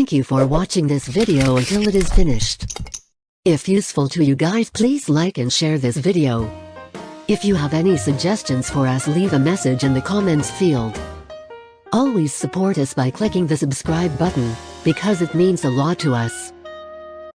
thank you for watching this video until it is finished. If useful to you guys, please like and share this video. If you have any suggestions for us, leave a message in the comments field. Always support us by clicking the subscribe button, because it means a lot to us.